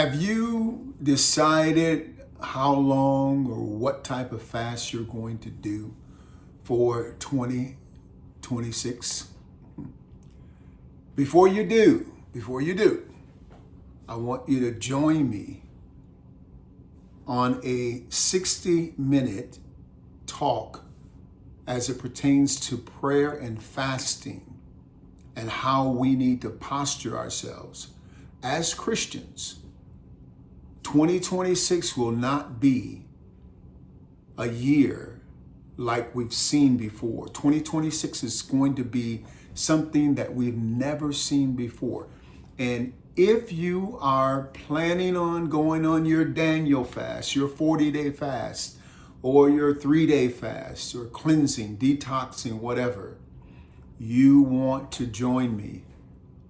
Have you decided how long or what type of fast you're going to do for 2026? Before you do, I want you to join me on a 60-minute talk as it pertains to prayer and fasting and how we need to posture ourselves as Christians. 2026 will not be a year like we've seen before. 2026 is going to be something that we've never seen before. And if you are planning on going on your Daniel fast, your 40-day fast, or your 3-day fast, or cleansing, detoxing, whatever, you want to join me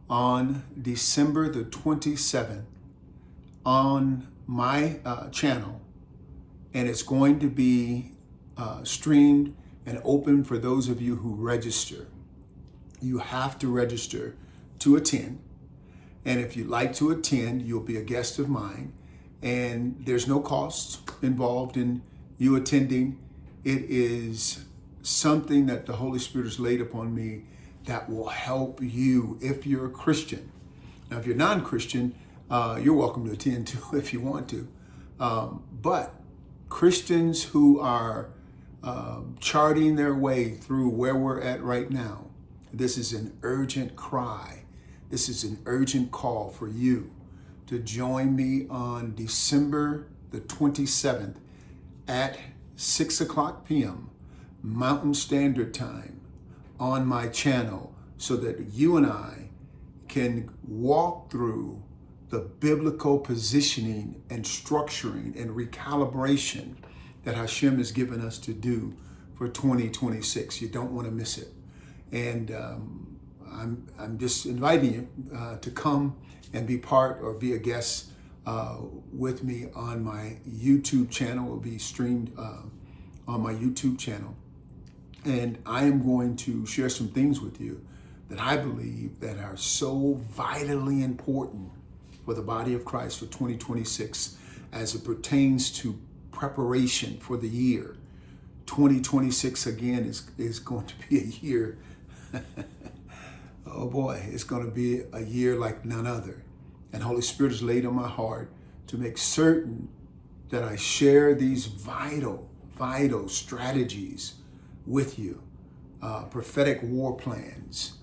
on December the 27th on my channel, and it's going to be streamed and open for those of you who register. You have to register to attend, and if you'd like to attend, you'll be a guest of mine, and there's no cost involved in you attending. It is something that the Holy Spirit has laid upon me that will help you if you're a Christian. Now, if you're non-Christian, you're welcome to attend too if you want to. But Christians who are charting their way through where we're at right now, this is an urgent cry. This is an urgent call for you to join me on December the 27th at 6:00 p.m. Mountain Standard Time on my channel, so that you and I can walk through the biblical positioning and structuring and recalibration that Hashem has given us to do for 2026. You don't want to miss it. And I'm just inviting you to come and be part or be a guest with me on my YouTube channel. It will be streamed on my YouTube channel. And I am going to share some things with you that I believe that are so vitally important for the body of Christ for 2026 as it pertains to preparation for the year. 2026 again is going to be a year, oh boy, it's going to be a year like none other. And Holy Spirit has laid on my heart to make certain that I share these vital strategies with you, prophetic war plans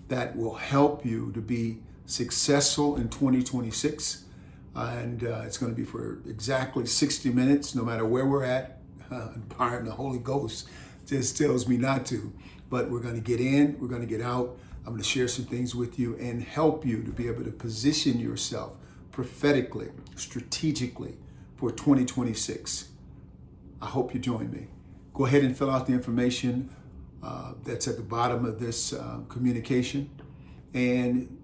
that will help you to be successful in 2026. And it's going to be for exactly 60 minutes, no matter where we're at. Empowering the Holy Ghost just tells me not to. But we're going to get in, we're going to get out. I'm going to share some things with you and help you to be able to position yourself prophetically, strategically for 2026. I hope you join me. Go ahead and fill out the information that's at the bottom of this communication and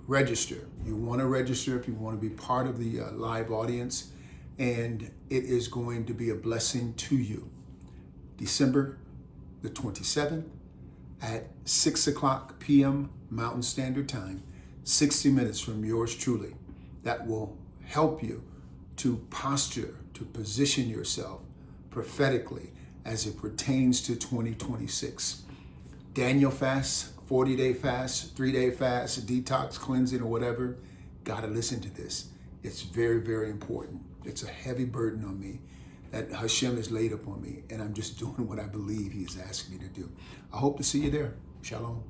register. You want to register if you want to be part of the live audience, and it is going to be a blessing to you. December the 27th at 6:00 p.m. Mountain Standard Time, 60 minutes from yours truly. That will help you to posture, to position yourself prophetically as it pertains to 2026. Daniel fast, 40-day fast, 3-day fast, detox, cleansing, or whatever, gotta listen to this. It's very, very important. It's a heavy burden on me that Hashem has laid upon me, and I'm just doing what I believe He has asked me to do. I hope to see you there. Shalom.